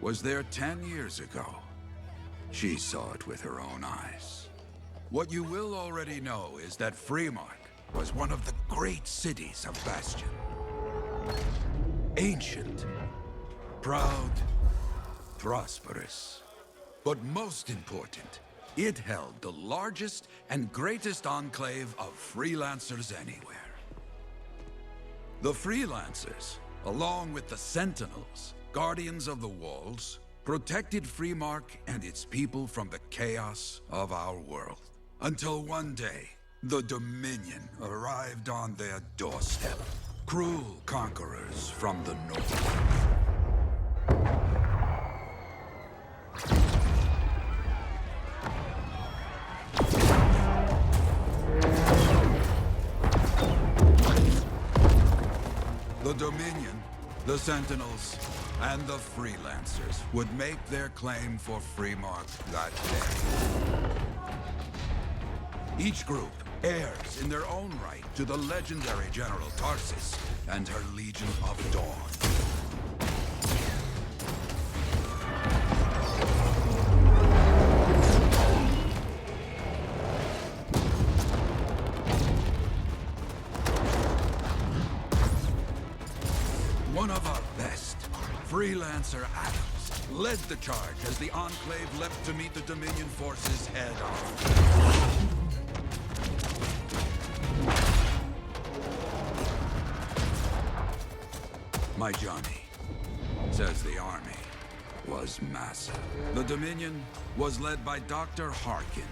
was there 10 years ago. She saw it with her own eyes. What you will already know is that Freemark was one of the great cities of Bastion. Ancient, proud, prosperous. But most important, it held the largest and greatest enclave of freelancers anywhere. The freelancers, along with the Sentinels, guardians of the walls, protected Freemark and its people from the chaos of our world. Until one day, the Dominion arrived on their doorstep. Cruel conquerors from the north. The Dominion, the Sentinels, and the Freelancers would make their claim for Freemark that day. Each group heirs in their own right to the legendary General Tarsis and her Legion of Dawn. One of our best, Freelancer Adams, led the charge as the Enclave leapt to meet the Dominion forces head-on. My Johnny says the army was massive. The Dominion was led by Dr. Harkin,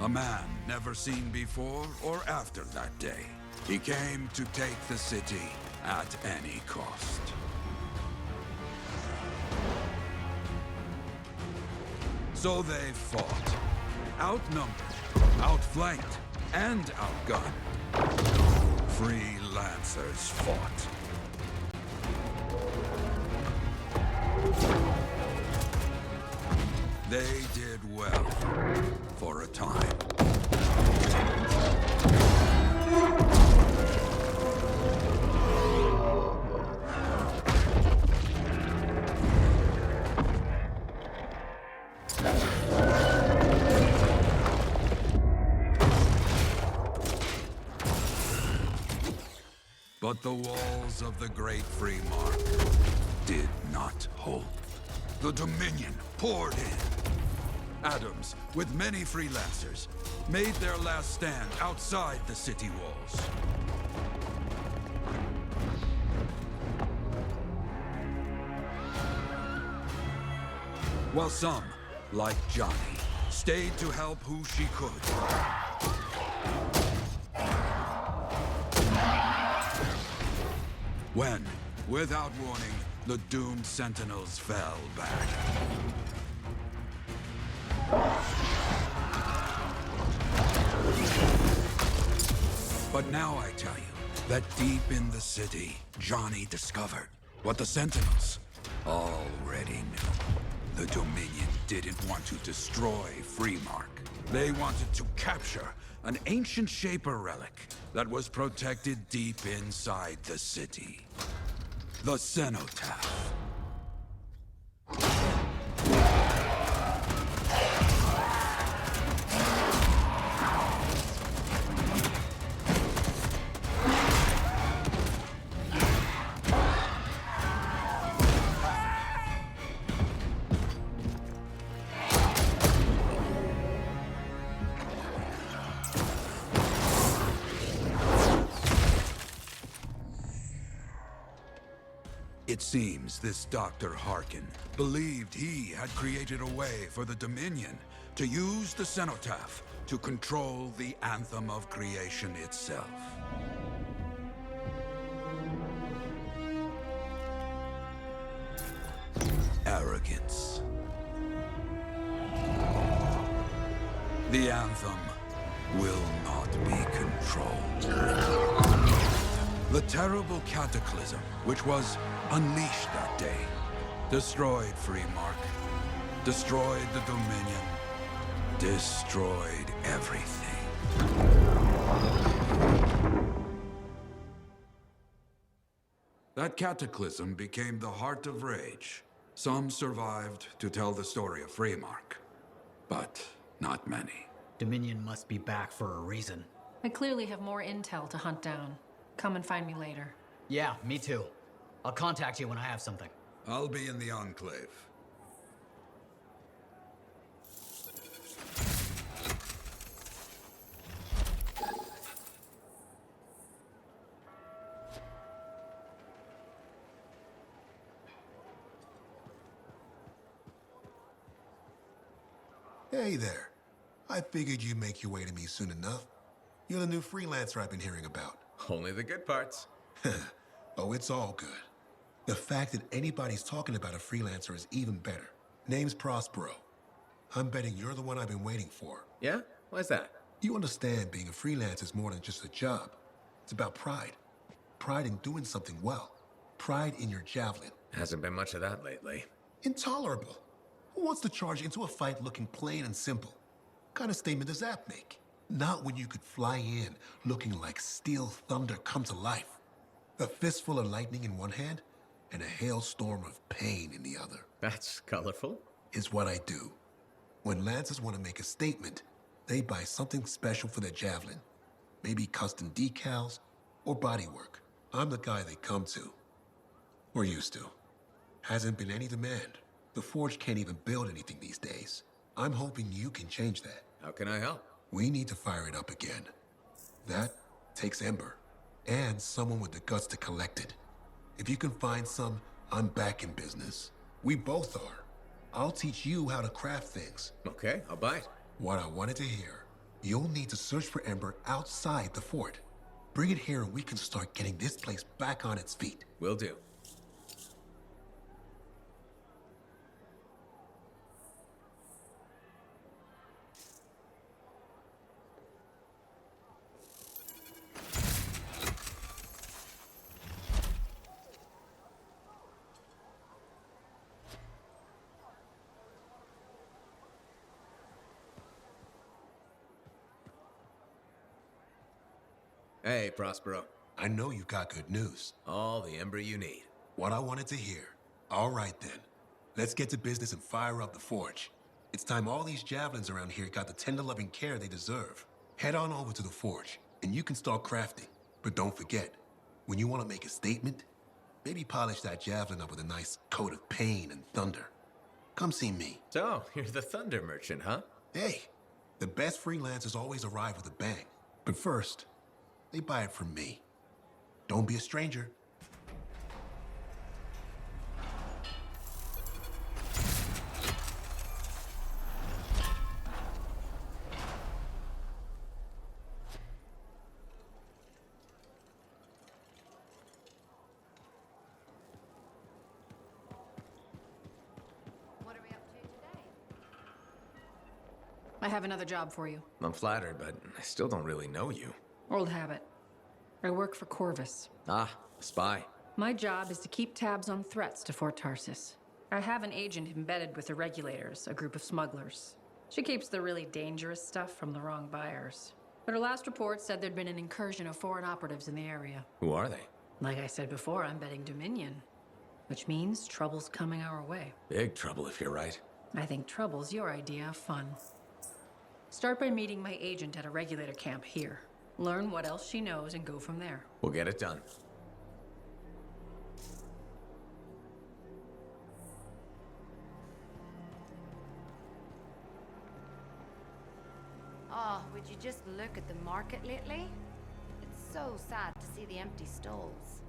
a man never seen before or after that day. He came to take the city at any cost. So they fought, outnumbered, outflanked, and outgunned. Freelancers fought. They did well for a time. But the walls of the Great Freemark did not hold. The Dominion poured in. Adams, with many freelancers, made their last stand outside the city walls. While some, like Johnny, stayed to help who she could. When, without warning, the doomed Sentinels fell back. But now I tell you that deep in the city, Johnny discovered what the Sentinels already knew. The Dominion didn't want to destroy Freemark. They wanted to capture an ancient Shaper relic that was protected deep inside the city. The Cenotaph. It seems this Dr. Harkin believed he had created a way for the Dominion to use the Cenotaph to control the Anthem of creation itself. Arrogance. The Anthem will not be controlled. The terrible cataclysm, which was unleashed that day, destroyed Freemark, destroyed the Dominion, destroyed everything. That cataclysm became the Heart of Rage, Some survived to tell the story of Freemark, but not many. Dominion must be back for a reason. I clearly have more intel to hunt down. Come and find me later. Yeah, me too. I'll contact you when I have something. I'll be in the Enclave. Hey there. I figured you'd make your way to me soon enough. You're the new freelancer I've been hearing about. Only the good parts. Oh, it's all good. The fact that anybody's talking about a freelancer is even better. Name's Prospero. I'm betting you're the one I've been waiting for. Yeah? Why's that? You understand being a freelancer is more than just a job. It's about pride. Pride in doing something well. Pride in your javelin. Hasn't been much of that lately. Intolerable. Who wants to charge into a fight looking plain and simple? What kind of statement does that make? Not when you could fly in looking like steel thunder come to life. A fistful of lightning in one hand and a hailstorm of pain in the other. That's colorful. Is what I do. When Lancers want to make a statement, they buy something special for their javelin. Maybe custom decals or bodywork. I'm the guy they come to. Or used to. Hasn't been any demand. The Forge can't even build anything these days. I'm hoping you can change that. How can I help? We need to fire it up again. That takes Ember. And someone with the guts to collect it. If you can find some, I'm back in business. We both are. I'll teach you how to craft things. Okay, I'll bite. What I wanted to hear. You'll need to search for Ember outside the fort. Bring it here and we can start getting this place back on its feet. Will do. Hey, Prospero. I know you've got good news. All the ember you need. What I wanted to hear. All right then. Let's get to business and fire up the forge. It's time all these javelins around here got the tender loving care they deserve. Head on over to the forge, and you can start crafting. But don't forget, when you want to make a statement, maybe polish that javelin up with a nice coat of pain and thunder. Come see me. So, you're the thunder merchant, huh? Hey, the best freelancers always arrive with a bang. But first, they buy it from me. Don't be a stranger. What are we up to today? I have another job for you. I'm flattered, but I still don't really know you. Old habit. I work for Corvus. Ah, a spy. My job is to keep tabs on threats to Fort Tarsis. I have an agent embedded with the Regulators, a group of smugglers. She keeps the really dangerous stuff from the wrong buyers. But her last report said there'd been an incursion of foreign operatives in the area. Who are they? Like I said before, I'm betting Dominion. Which means trouble's coming our way. Big trouble if you're right. I think trouble's your idea of fun. Start by meeting my agent at a Regulator camp here. Learn what else she knows and go from there. We'll get it done. Oh, would you just look at the market lately? It's so sad to see the empty stalls.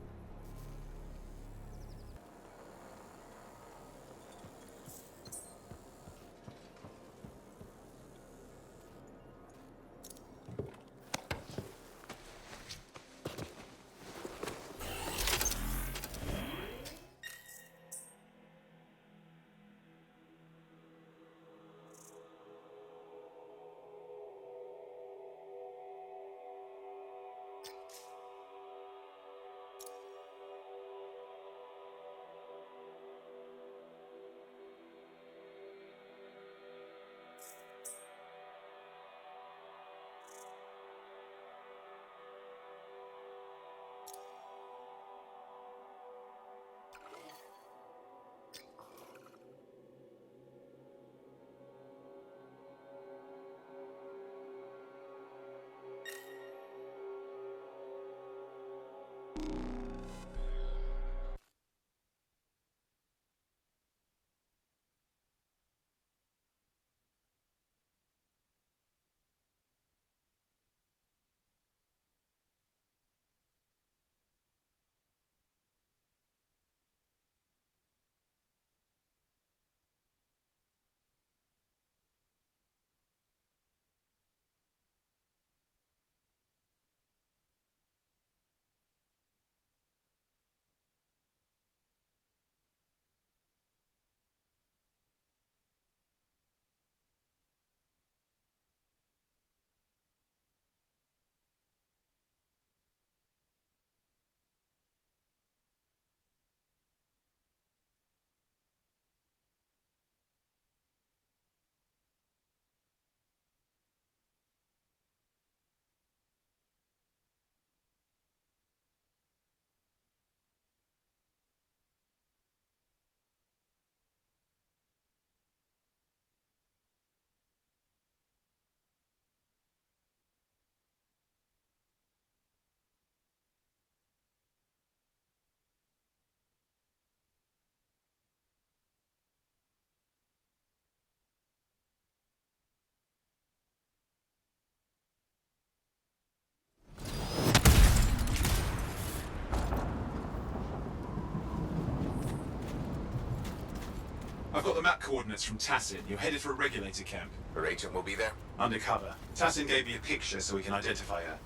I've got the map coordinates from Tassin. You're headed for a regulator camp. Her agent will be there? Undercover. Tassin gave me a picture so we can identify her.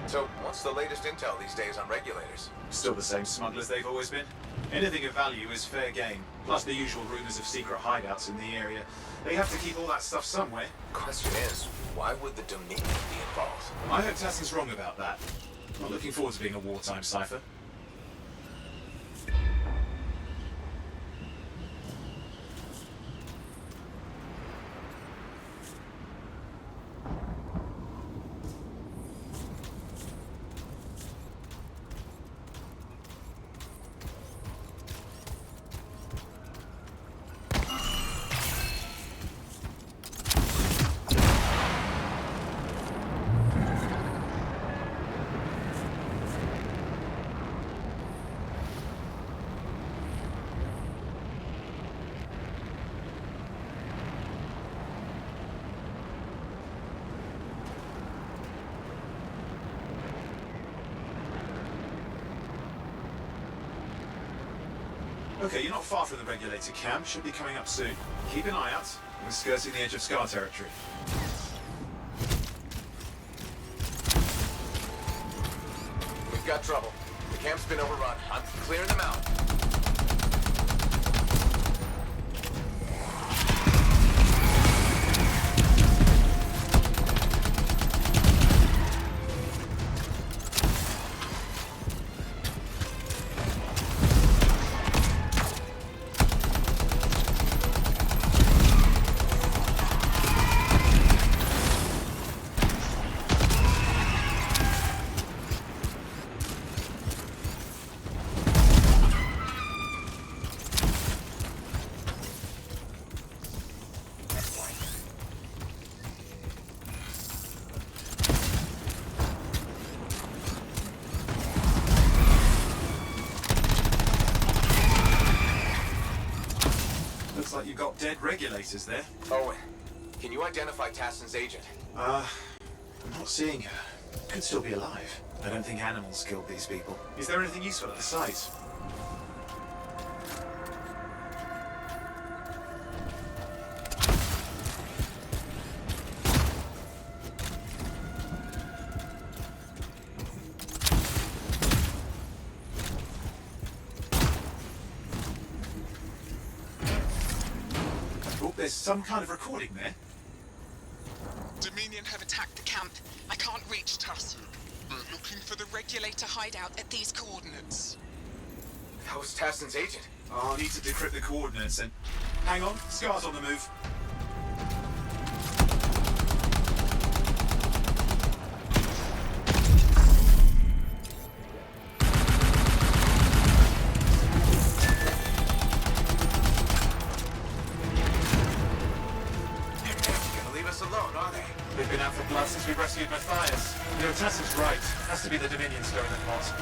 So, what's the latest intel these days on regulators? Still the same smugglers they've always been. Anything of value is fair game. Plus the usual rumors of secret hideouts in the area. They have to keep all that stuff somewhere. Question is, why would the Dominion be involved? I hope Tassin's wrong about that. Not looking forward to being a wartime cipher. Okay, you're not far from the regulator camp. Should be coming up soon. Keep an eye out. We're skirting the edge of Scar territory. We've got trouble. The camp's been overrun. I'm clearing them out. Looks like you've got dead regulators there. Owen, can you identify Tassin's agent? I'm not seeing her. Could still be alive. I don't think animals killed these people. Is there anything useful at the site? Oh, there's some kind of recording there. Dominion have attacked the camp. I can't reach Tassin. We're looking for the regulator hideout at these coordinates. That was Tassin's agent. Oh, I need to decrypt the coordinates and... Hang on, Scar's on the move. They've been out for blood since we rescued Matthias. You know, Tassin's right. Has to be the Dominion stirring the pot.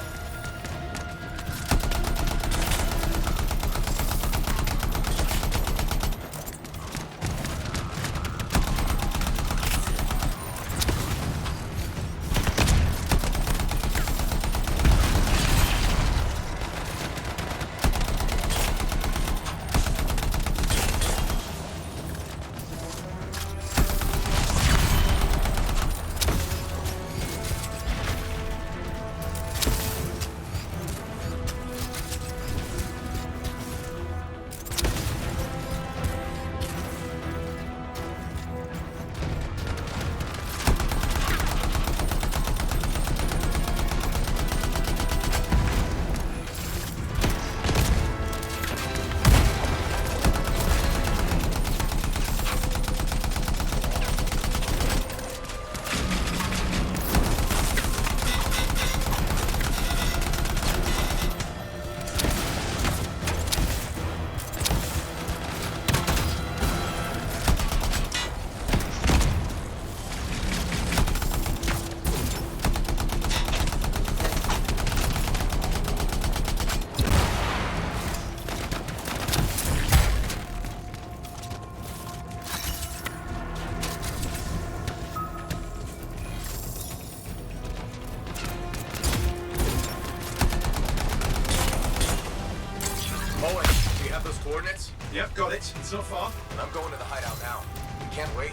Yep, got it. It's not far. I'm going to the hideout now. Can't wait.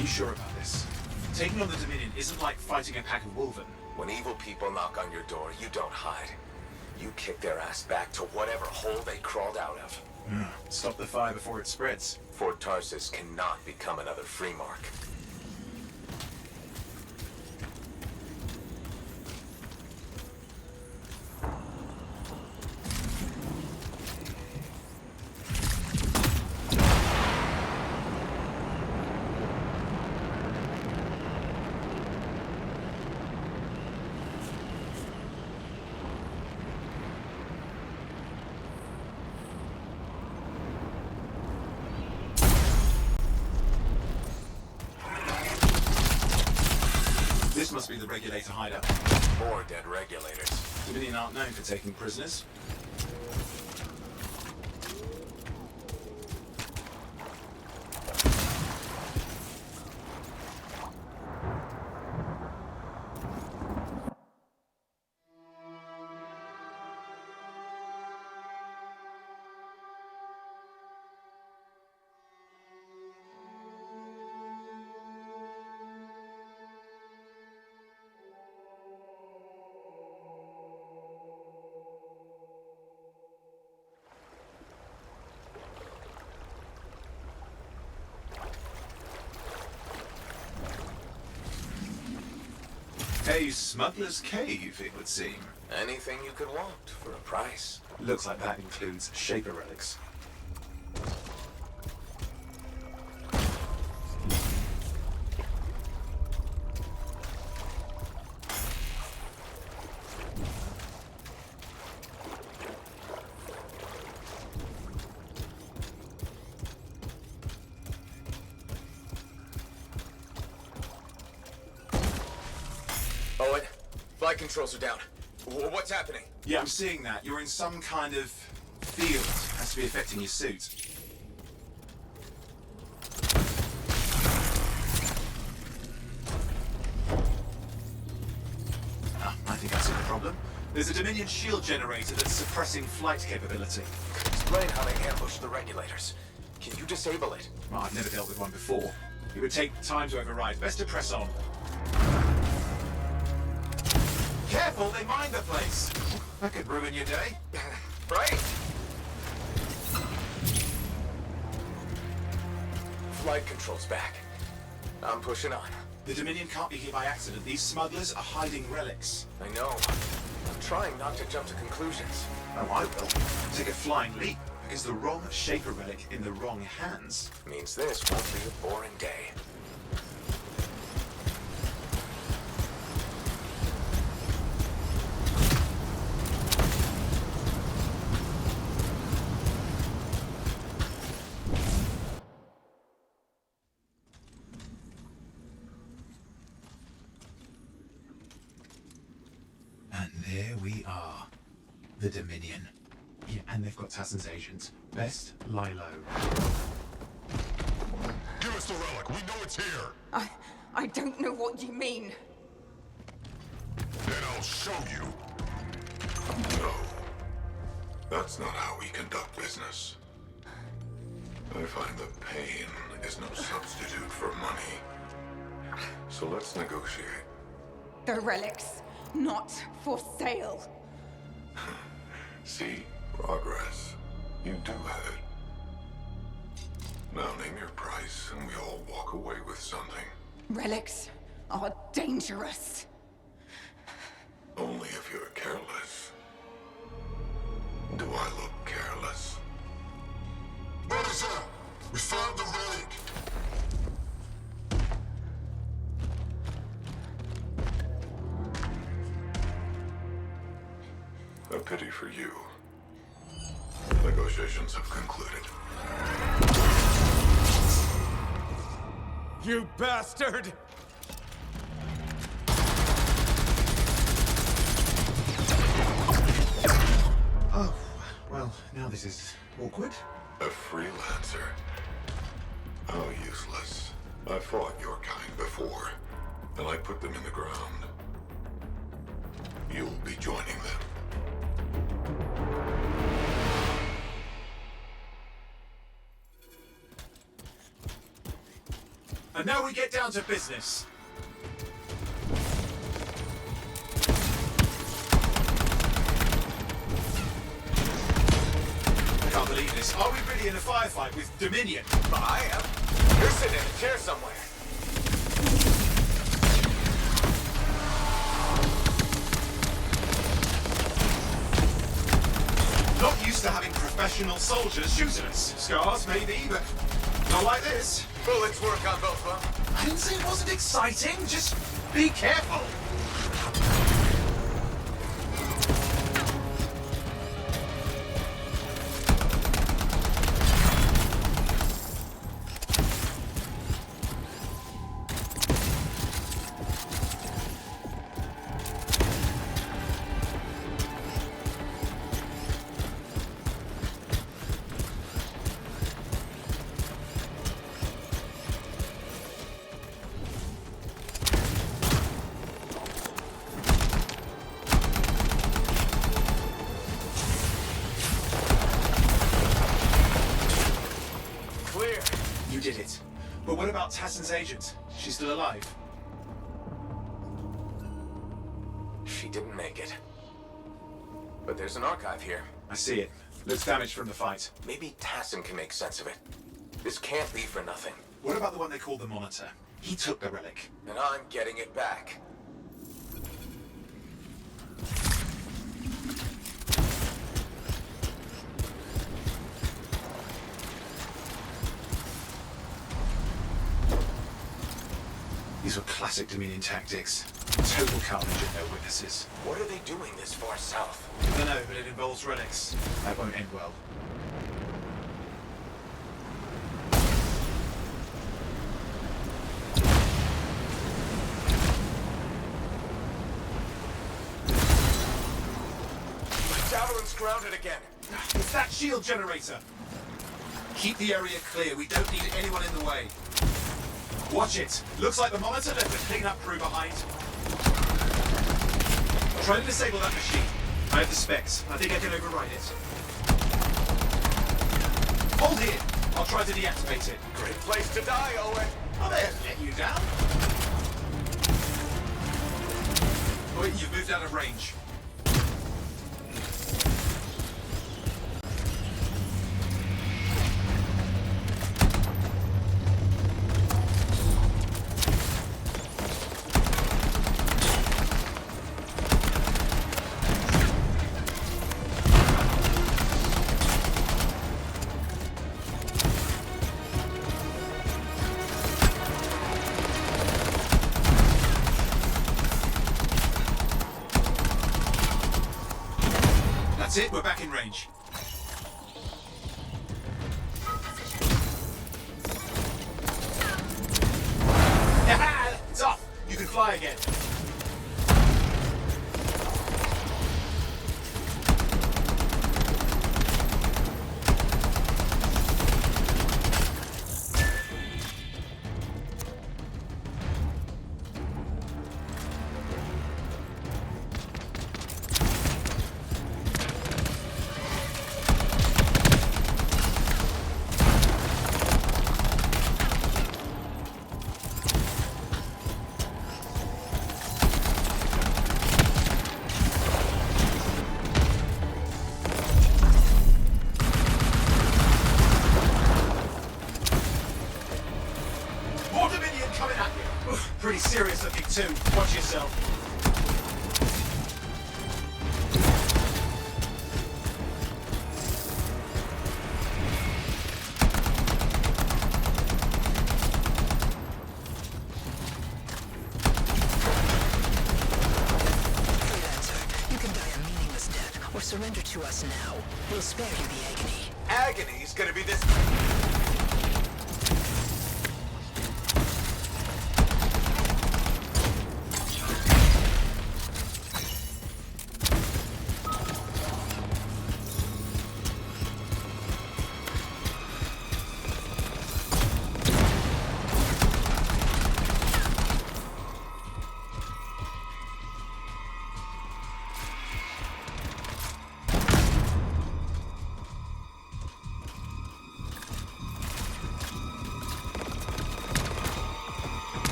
You sure about this? Taking on the Dominion isn't like fighting a pack of wolven. When evil people knock on your door, you don't hide. You kick their ass back to whatever hole they crawled out of. Stop the fire before it spreads. Fort Tarsis cannot become another Freemark. This must be the Regulator hideout. More dead regulators. Dominion aren't known for taking prisoners. A smuggler's cave, it would seem. Anything you could want for a price. Looks like that includes Shaper relics. Owen, flight controls are down. What's happening? Yeah, I'm seeing that. You're in some kind of field. Has to be affecting your suit. I think I see the problem. There's a Dominion shield generator that's suppressing flight capability. Explain how they ambushed the regulators. Can you disable it? Well, I've never dealt with one before. It would take time to override. Best to press on. Careful, they mine the place. That could ruin your day. Right! Flight controls back. I'm pushing on. The Dominion can't be here by accident. These smugglers are hiding relics. I know. I'm trying not to jump to conclusions. Oh, I will. Take a flying leap. Because the wrong Shaper relic in the wrong hands. Means this won't be a boring day. And there we are. The Dominion. Yeah, and they've got Tassin's agents. Best lie low. Give us the relic. We know it's here. I don't know what you mean. Then I'll show you. No. That's not how we conduct business. I find that pain is no substitute for money. So let's negotiate. The relics, not for sale. See? Progress. You do have it. Now name your price and we all walk away with something. Relics are dangerous. Only if you're careless. Do I look careless? What is that? We found the relic! A pity for you. Negotiations have concluded. You bastard! Oh, well, now this is awkward. A freelancer? How useless. I fought your kind before, and I put them in the ground. You'll be joining them. And now we get down to business. I can't believe this. Are we really in a firefight with Dominion? I am. You're sitting in a chair somewhere. Not used to having professional soldiers shoot at us. Scars, maybe, but not like this. Bullets work on both of them. I didn't say it wasn't exciting. Just be careful. You did it. But what about Tassin's agent? She's still alive? She didn't make it. But there's an archive here. I see it. Looks damaged from the fight. Maybe Tassin can make sense of it. This can't be for nothing. What about the one they called the Monitor? He took the relic. And I'm getting it back. These were classic Dominion tactics. Total carnage and no witnesses. What are they doing this far south? I don't know, but it involves relics. That won't end well. Javelin's grounded again. It's that shield generator. Keep the area clear. We don't need anyone in the way. Watch it. Looks like the Monitor left a cleanup crew behind. Try to disable that machine. I have the specs. I think I can override it. Hold here. I'll try to deactivate it. Great place to die, Owen. Oh, they haven't let you down. Wait, you've moved out of range. That's it, we're back in range. It's off! You can fly again. Pretty serious looking too. Watch yourself. Freelancer, you can die a meaningless death or surrender to us now. We'll spare you the agony. Agony's gonna be this...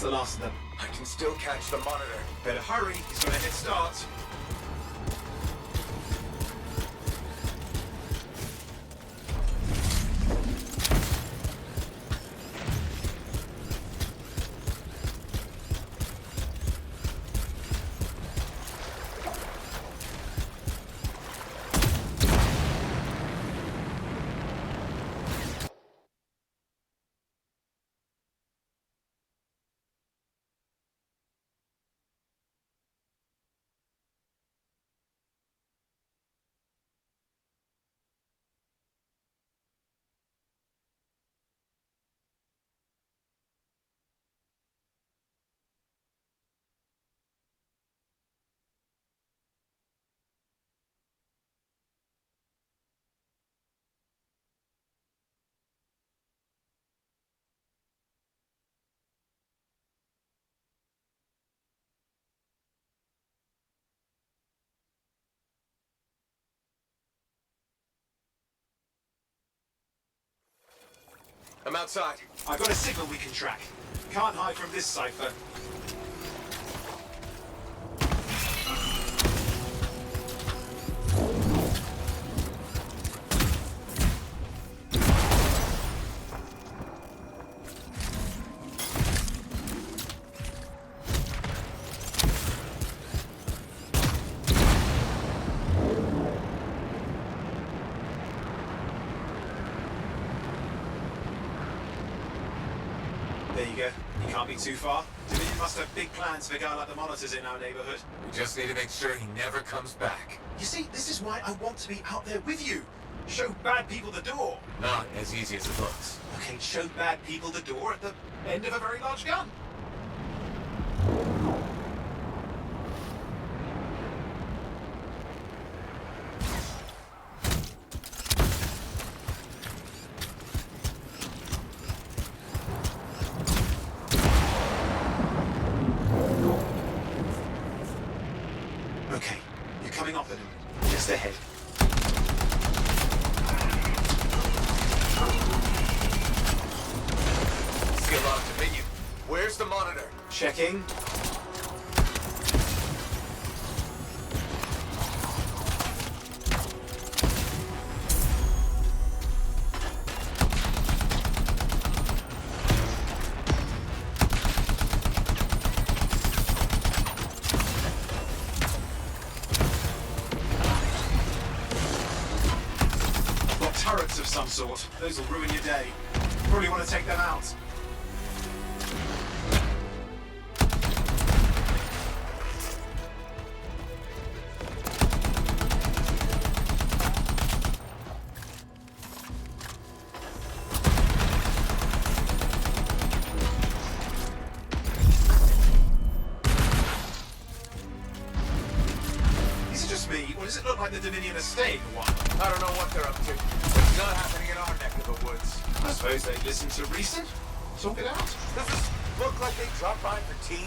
That's the last of them. I can still catch the monitor. Better hurry, he's got a head start. I'm outside. I've got a signal we can track. Can't hide from this cipher. There you go. You can't be too far. Dominion must have big plans for a guy like the monitors in our neighborhood. We just need to make sure he never comes back. You see, this is why I want to be out there with you. Show bad people the door. Not as easy as it looks. Okay, show bad people the door at the end of a very large gun. Okay, you're coming up at him. Just ahead. Skill on Dominion. Where's the monitor? Checking. Turrets of some sort. Those will ruin your day. Probably want to take them out. Is it just me, or does it look like the Dominion are staying a while? I don't know what they're up to. It's not happening in our neck of the woods. I suppose they listen to recent. Talk it out. Does this look like they dropped by for tea?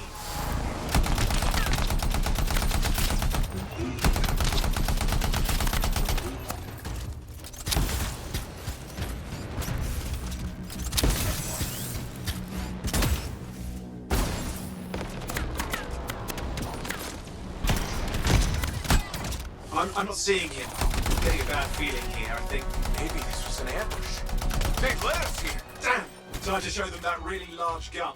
I'm not seeing him. I'm getting a bad feeling here, I think. Maybe this was an ambush. They've led us here. Damn! Time to show them that really large gun.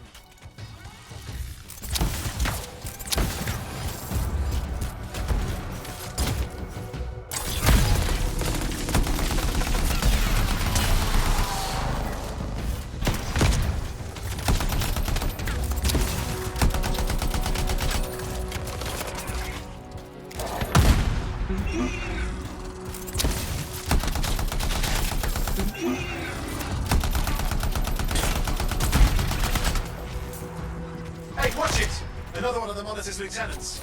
Hey, watch it! Another one of the monitor's lieutenants.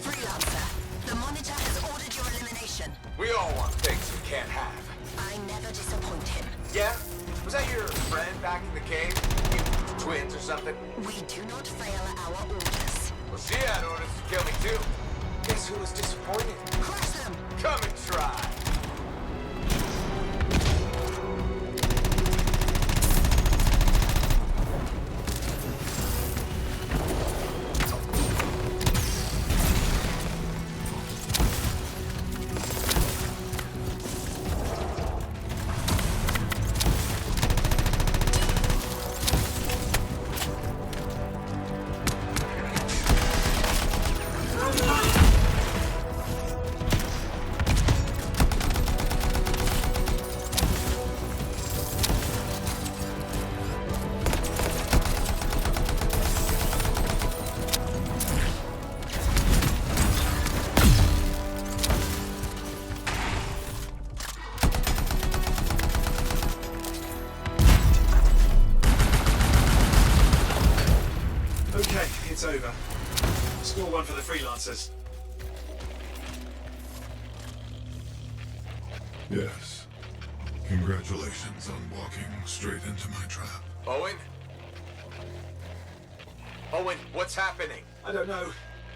Freelancer, the monitor has ordered your elimination. We all want things we can't have. I never disappoint him. Yeah? Was that your friend back in the cave? You twins or something? We do not fail our orders. Well, she had orders to kill me too. guess who was disappointed? Crush them! Come and try. Okay, it's over. Score one for the freelancers. Yes. Congratulations on walking straight into my trap. Owen? Owen, what's happening? I don't know.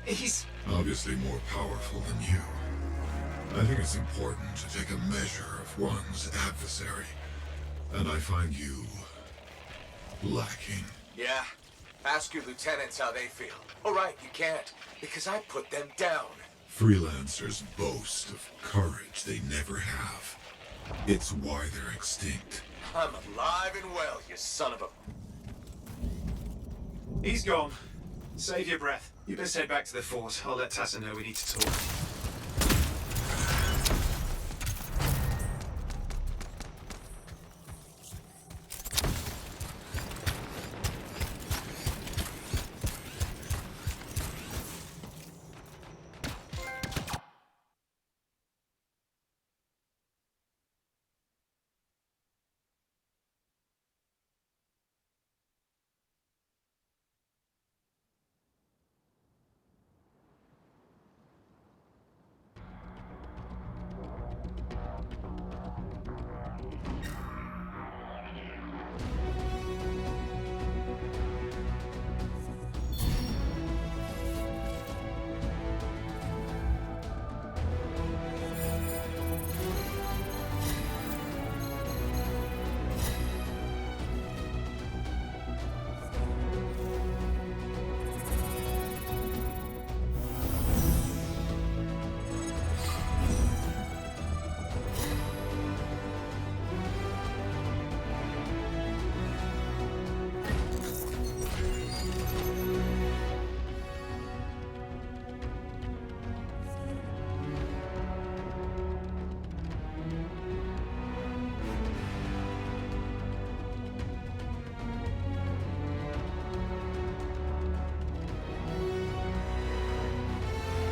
He's... Obviously more powerful than you. I think it's important to take a measure of one's adversary. And I find you lacking. Yeah? Ask your lieutenants how they feel. Oh, right, you can't, because I put them down. Freelancers boast of courage they never have. It's why they're extinct. I'm alive and well, you son of a... He's gone. Save your breath. You best head back to the fort. I'll let Tassa know we need to talk.